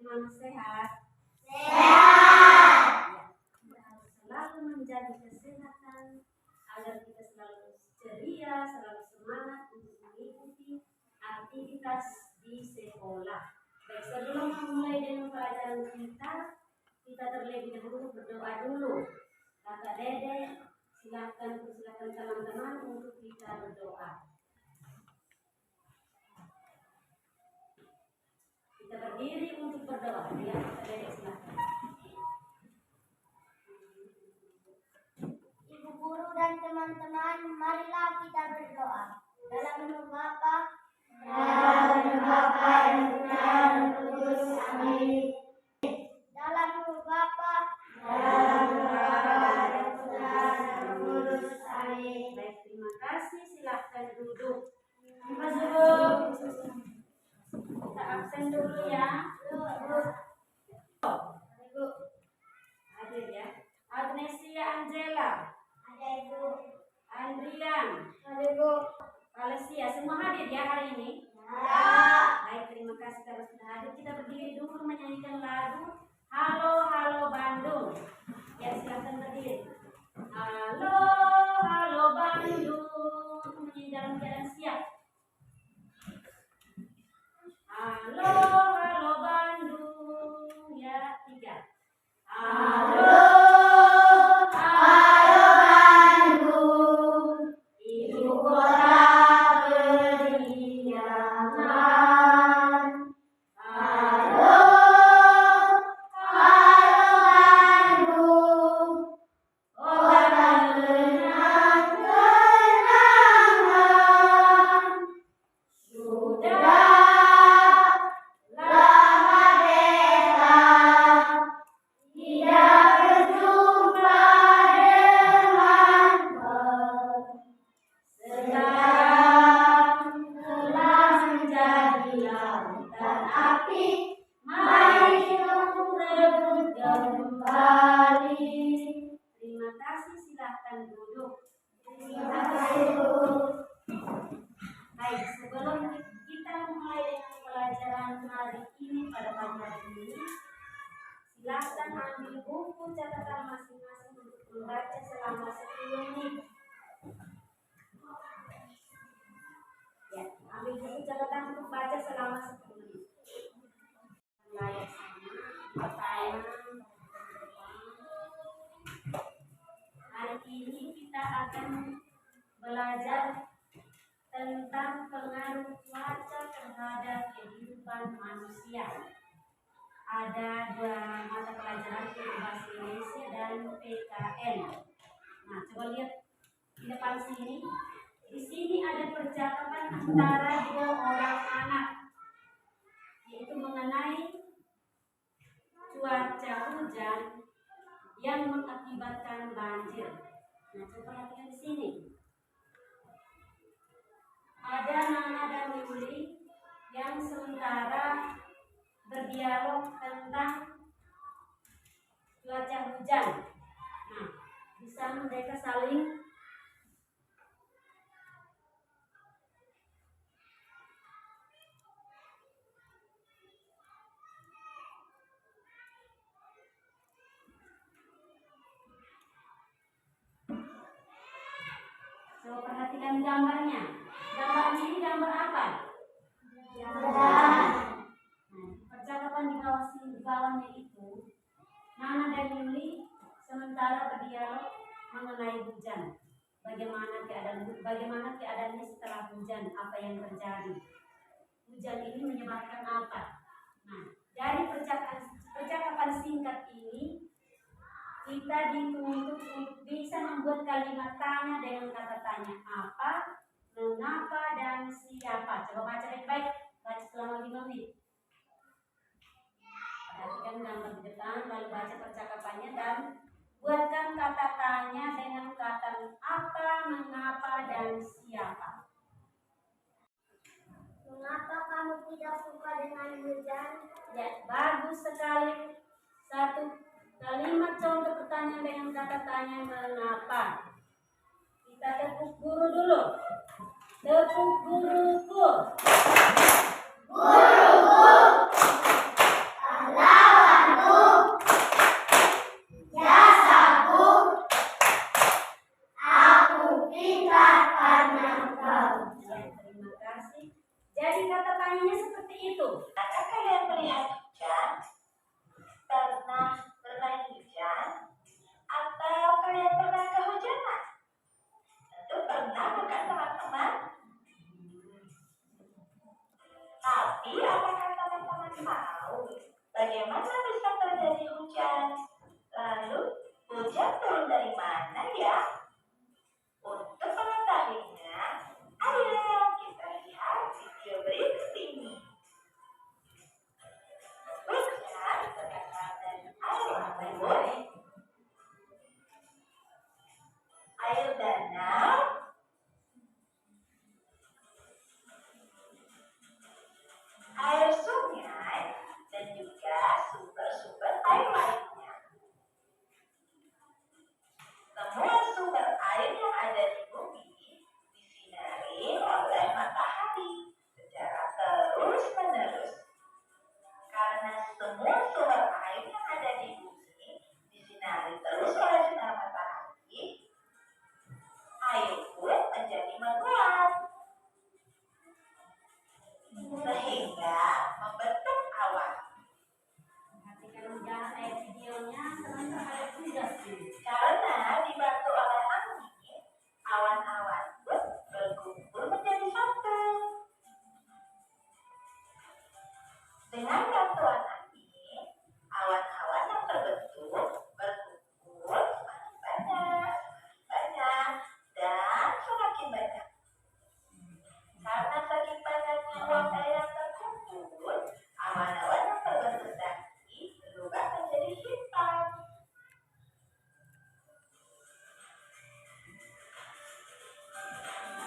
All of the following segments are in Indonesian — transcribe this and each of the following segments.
teman-teman sehat? Sehat. Kita harus selalu menjaga kesehatan agar kita selalu ceria, selalu semangat untuk mengikuti aktivitas di sekolah. Baik, sebelum memulai dengan pelajaran kita terlebih dahulu berdoa dulu. Kakak Dede, silakan teman-teman untuk kita berdoa. Kita berdiri untuk berdoa. Ya, Kakak Dede silakan. Ibu guru dan teman-teman, marilah kita berdoa. Dalam nama Bapa, dalam nama Bapa dan Putra dan Roh Kudus. Amin. Dalam nama Bapa, dalam nama Bapa dan Putra dan Roh Kudus. Amin. Baik, terima kasih. Silakan duduk. Duduk. Kita absen dulu ya. Ibu. Hadir ya. Agnesia Angela, Ada Ibu. Andrian, Ada Ibu. Valencia, semua hadir ya hari ini? Ya. Baik, terima kasih karena sudah hadir. Kita berdiri dulu menyanyikan lagu Halo Halo Bandung. Ya, silakan berdiri. Halo Halo Bandung. Menyanyi dalam keadaan siap. Halo Halo Bandung. Ya, 3. Halo Bandung, ibu kota beriangan. Halo Bandung, kota kenang-kenangan. Sudah lama beta tidak berjumpa denganmu. Sekarang telah menjadi lautan api, mari kita rebut kembali. Terima kasih, silahkan duduk. Terima kasih, Bu. Baik, sebelum kita mulai dengan pelajaran hari ini pada pagi hari ini, silahkan ambil buku catatan masing-masing untuk membaca selama 10 menit. Ya, ambil buku catatan untuk baca selama 10 menit. Layak sama, hari ini kita akan belajar tentang pengaruh cuaca terhadap kehidupan manusia. Ada 2 mata pelajaran, bahasa Indonesia dan PKN. Nah, coba lihat di depan sini. Di sini ada percakapan antara 2 orang anak, yaitu mengenai cuaca hujan yang mengakibatkan banjir. Nah, coba perhatikan di sini. Ada Nana dan Yuli yang sementara berdialog tentang cuaca hujan. Nah, bisa mereka saling coba perhatikan gambarnya. Gambarnya ini gambar apa? Nah, percakapan di bawahnya itu, Nana dan Yuli sementara berdialog mengenai hujan. Bagaimana keadaannya setelah hujan, apa yang terjadi? Hujan ini menyebabkan apa? Nah, dari percakapan singkat ini kita dituntut untuk bisa membuat kalimat tanya dengan kata tanya apa, mengapa, dan siapa. Coba baca baik-baik, baca selama 5 menit. Perhatikan gambar di depan, lalu baca percakapannya dan buatkan kata tanya dengan kata apa, mengapa, dan siapa. Mengapa kamu tidak suka dengan hujan? Ya, bagus sekali. 1 kalimat contoh pertanyaan dengan kata tanya mengapa. Kita tepuk guru dulu. Tepuk guruku. Guruku. Jadi kata tanyanya seperti itu. Apakah kalian melihat hujan? Pernah bermain hujan? Atau kalian pernah kehujanan? Tentu pernah, bukan teman-teman? Tapi apakah teman-teman tahu bagaimana bisa terjadi hujan? Lalu hujan turun dari mana ya? Untuk mengetahuinya, ayo kita lihat video berikut ini. Hujan berasal dari air danau, air sungai, dan juga sumber-sumber air lainnya. Semua sumber air yang ada di bumi disinari oleh matahari secara terus-menerus. Karena semua sumber air yang ada di bumi disinari terus oleh sinar matahari, air pun menjadi menguap sehingga membentuk awan. Nanti kalau jangan videonya teman-teman ada tugas nih. Karena dibantu oleh angin, awan-awan pun berkumpul menjadi satu. Dengan bantuan angin, awan-awan yang terbentuk berkumpul semakin banyak, dan semakin banyak. Karena saking banyaknya uap air yang terkumpul, awan-awan yang terbentuk tadi berubah menjadi hitam.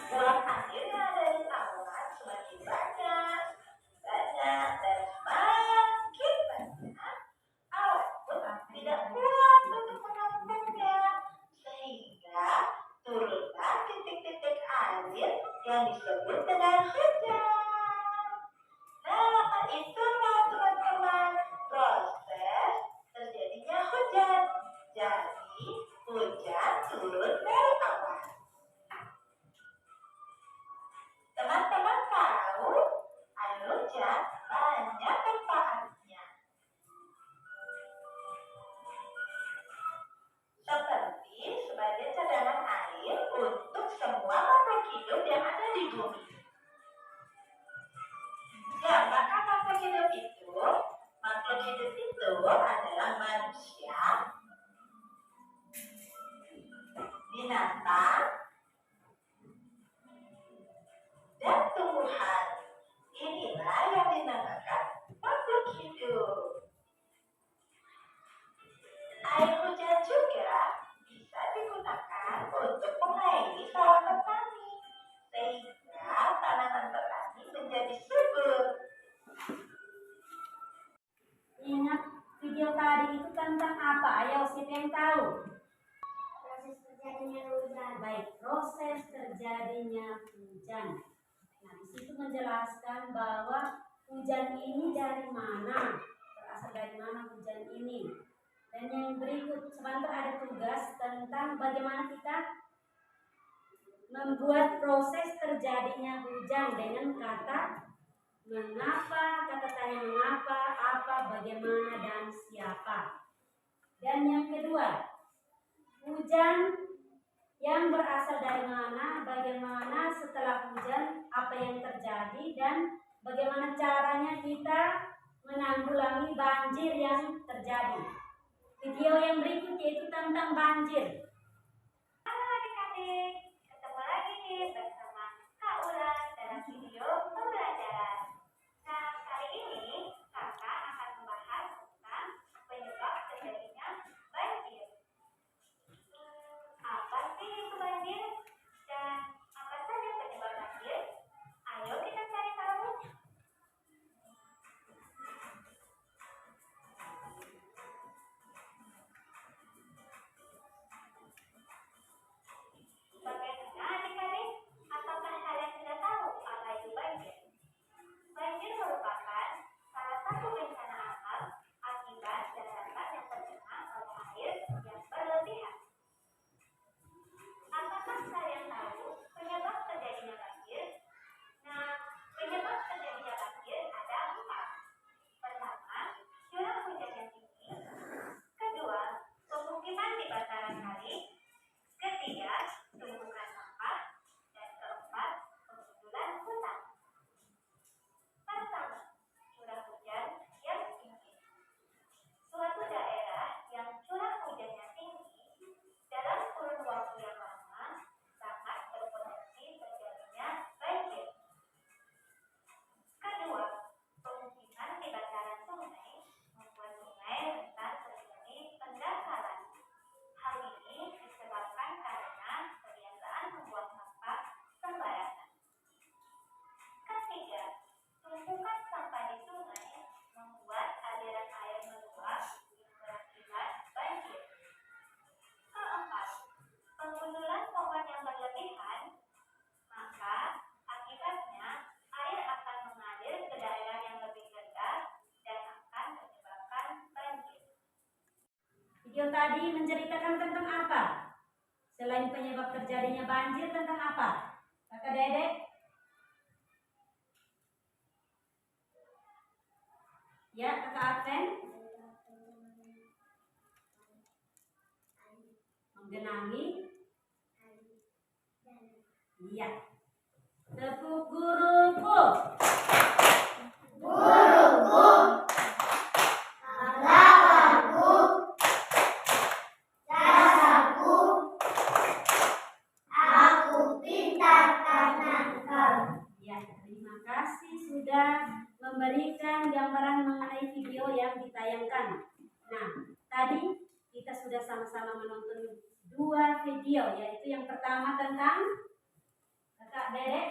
Uap air yang ada di awan semakin banyak, dan semakin banyak. Awan pun tidak kuat untuk menampungnya, sehingga turunlah titik-titik air yang disebut dengan hujan. Nah, itulah teman-teman proses terjadinya hujan. Jadi, hujan turun dari awan. Teman-teman tahu air hujan banyak manfaatnya. Seperti sebagai cadangan air untuk semua makhluk hidup yang ada di bumi. Siapakah makhluk hidup itu? Makhluk hidup itu adalah manusia, binatang, dan tumbuhan. Inilah yang dinamakan makhluk hidup. Air hujan juga bisa digunakan untuk mengairi sawah petani, sehingga tanaman petani menjadi subur. Ingat video tadi itu tentang apa? Ayo siapa yang tahu? Proses terjadinya hujan. Baik, proses terjadinya hujan. Nah, di situ menjelaskan bahwa hujan ini dari mana, berasal dari mana hujan ini. Dan yang berikut, sebentar ada tugas tentang bagaimana kita membuat proses terjadinya hujan dengan kata mengapa, kata tanya mengapa, apa, bagaimana, dan siapa. Dan yang kedua, hujan yang berasal dari mana, bagaimana setelah hujan, apa yang terjadi, dan bagaimana caranya kita menanggulangi banjir yang terjadi. Video yang berikut yaitu tentang banjir. Halo adik-adik, ketemu lagi nih bersama Kak Ulan dalam video pembelajaran. Nah, kali ini kakak akan membahas tentang penyebab terjadinya banjir. Apa sih itu banjir? Dan apa saja penyebab banjir? Ayo kita cari tahu. Video tadi menceritakan tentang apa? Selain penyebab terjadinya banjir, tentang apa? Kakak Dedek? Ya, Kakak Adven? Menggenangi? Iya. Tepuk guruku. Guruku, pahlawanku, jasaku, aku pintar karena engkau. Ya, terima kasih sudah memberikan gambaran mengenai video yang ditayangkan. Nah, tadi kita sudah sama-sama menonton 2 video, yaitu yang pertama tentang Kakak Dedek.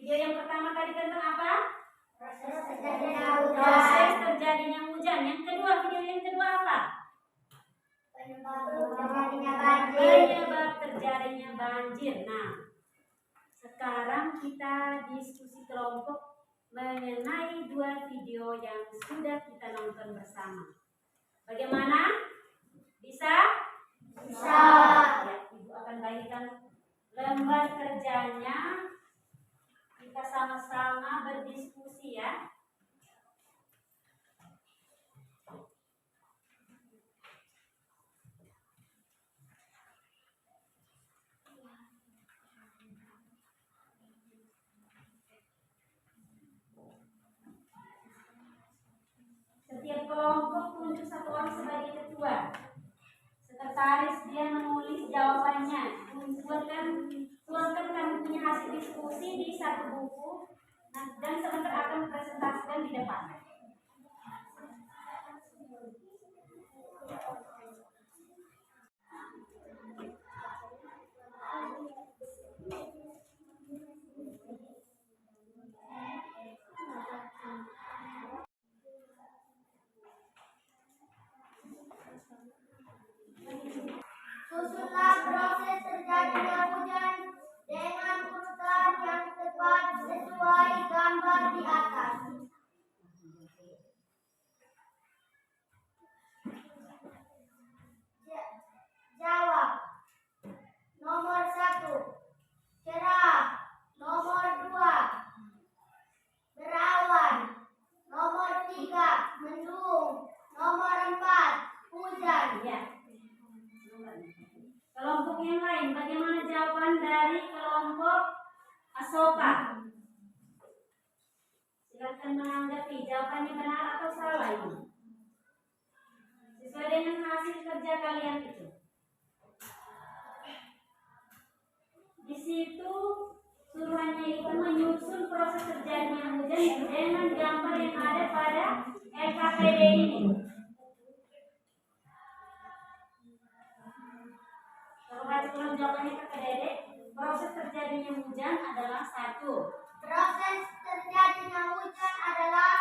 Video yang pertama tadi tentang apa? Proses terjadinya hujan. Proses terjadinya hujan. Yang kedua, video yang kedua apa? Penyebab terjadinya banjir. Penyebab terjadinya banjir. Nah, sekarang kita diskusi kelompok mengenai 2 video yang sudah kita nonton bersama. Bagaimana? Bisa? Bisa. Ya, Ibu akan bagikan lembar kerjanya. Kita sama-sama berdiskusi ya. Setiap kelompok tunjuk 1 orang sebagai ketua. Sekretaris dia menulis jawabannya. Tuangkan kamu punya hasil diskusi di 1 buku dan sebentar akan presentasikan di depan. Susunlah proses terjadinya hujan dengan urutan yang tepat sesuai gambar di atas. Jawab. Nomor 1, cerah. Nomor 2, berawan. Nomor 3, mendung. Nomor 4, hujan. Ya. Kelompok yang lain, bagaimana jawaban dari kelompok Asoka? Silakan menanggapi jawabannya benar atau salah ini. Sesuai dengan hasil kerja kalian itu. Di situ suruhannya itu menyusun proses terjadinya hujan dengan gambar yang ada pada LKPD ini. Kalau baca ulang jawabannya Kakak Dedek, proses terjadinya hujan adalah 1. Proses terjadinya hujan adalah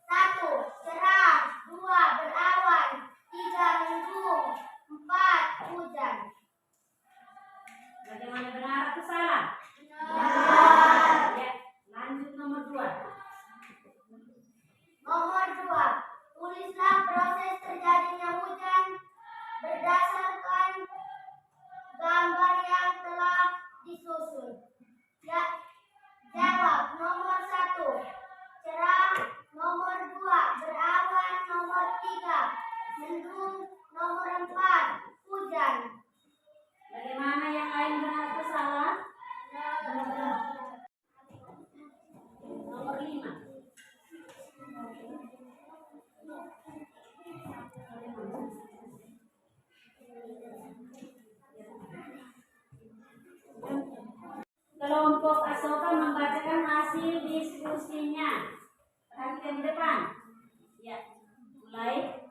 1, cerah. 2, berawan. 3, mendung. 4, hujan. Bagaimana, benar atau salah? Benar. Ya, lanjut nomor 2. Nomor 2, tulislah proses terjadinya hujan berdasarkan gambar yang telah disusun. Ya, jawab. Nomor 1, cerah. Nomor 2, berawan. Nomor 3, mendung. Nomor 4, hujan. Bagaimana, yang lain benar atau salah? Nomor 5. Kelompok Asoka membacakan hasil diskusinya. Perhatikan di depan. Ya, mulai.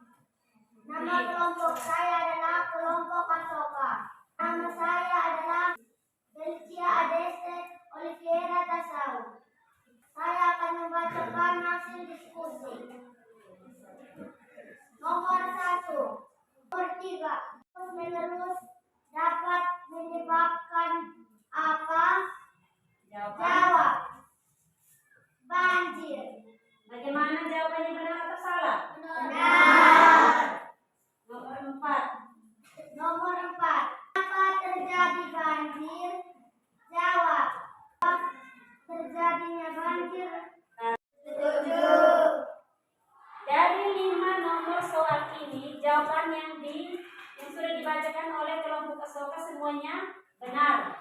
Nama kelompok saya adalah kelompok Asoka. Nama saya adalah Belcia Adeste Oliveira Tasau. Saya akan membacakan hasil diskusi. Nomor 1, nomor 3, terus-menerus dapat menyebabkan apa? Jawab. Banjir. Bagaimana jawabannya, benar atau salah? Benar. Nomor 4. banjir. Setuju. Dari 5 nomor soal ini, jawaban yang sudah dibacakan oleh kelompok Asoka semuanya benar.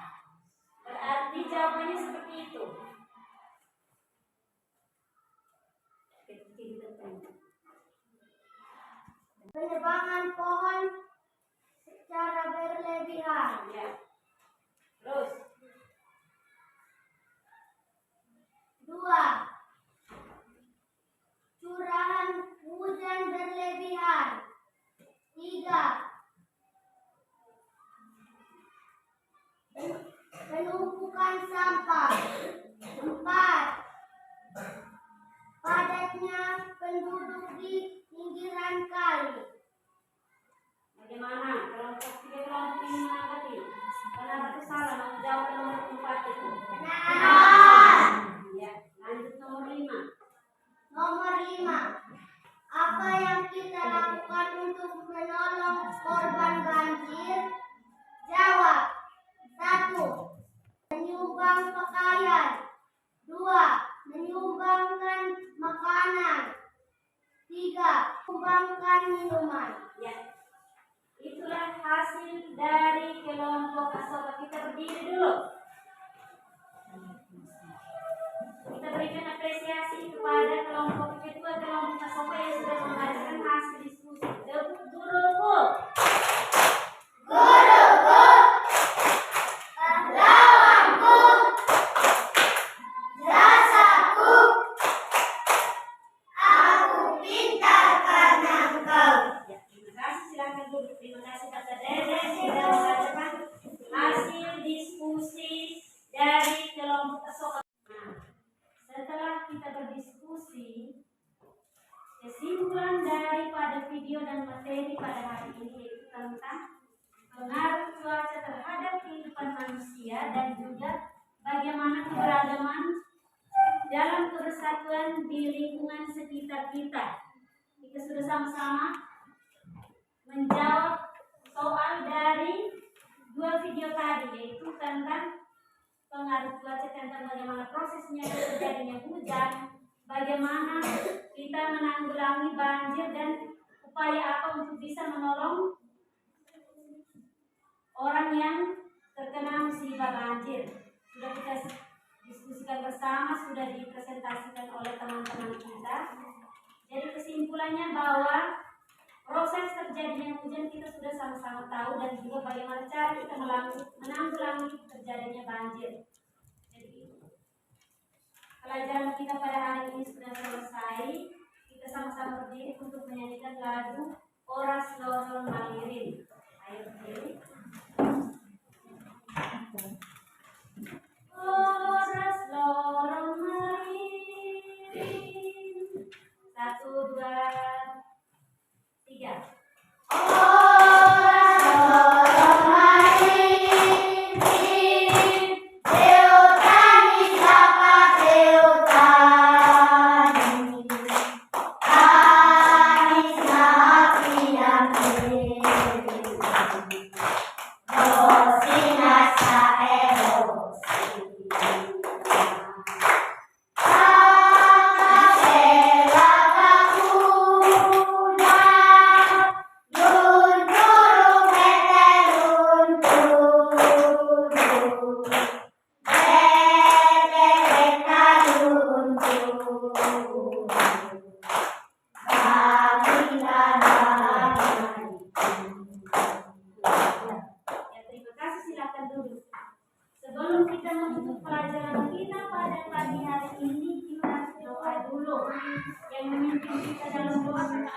Berarti jawabannya seperti itu. Penebangan pohon secara berlebihan. Ya. Terus. 2. Curahan hujan berlebihan. 3. Penumpukan sampah. 4. Padatnya penduduk di pinggiran kali. Bagaimana? Kelompok 3 kelompok ini menanggapi? Benar atau salah? Mau jawab nomor 4 itu. Benar. Ya. Lanjut nomor 5. Nomor 5. Apa yang kita lakukan untuk menolong korban banjir? Jawab. 1. Menyumbang pakaian. 2. Menyumbangkan makanan. 3. Menyumbangkan minuman. Ya. Itulah hasil dari kelompok Asoka. Kita berdiri dulu. Kita berikan apresiasi kepada kelompok kedua kelompok Asoka yang sudah menghasilkan hasil diskusi. Guruku. Pahlawanku. Rasaku. Aku pintar karena engkau. Ya, terima kasih. Silakan duduk. Terima kasih kata Dede sudah membacakan hasil diskusi dari kelompok Asoka. Nah, setelah kita berdiskusi, kesimpulan daripada video dan materi pada hari ini yaitu tentang pengaruh cuaca terhadap kehidupan manusia dan juga bagaimana keberagaman dalam kebersatuan di lingkungan sekitar kita. Kita sudah sama-sama menjawab soal dari 2 video tadi, yaitu tentang pengaruh cuaca, tentang bagaimana prosesnya terjadinya hujan, bagaimana kita menanggulangi banjir dan upaya apa untuk bisa menolong orang yang terkena musibah banjir. Sudah kita diskusikan bersama, sudah dipresentasikan oleh teman-teman kita. Jadi kesimpulannya bahwa proses terjadinya hujan kita sudah sama-sama tahu dan juga bagaimana cara kita menanggulangi terjadinya banjir. Jadi pelajaran kita pada hari ini sudah selesai. Kita sama-sama berdiri untuk menyanyikan lagu Oras Lorong Malirin. Ayo berdiri. Oras lorong malirin. 1, 2, 3. Sebelum kita menutup pelajaran kita pada pagi hari ini, kita doa dulu. Yang memimpin kita dalam doa kita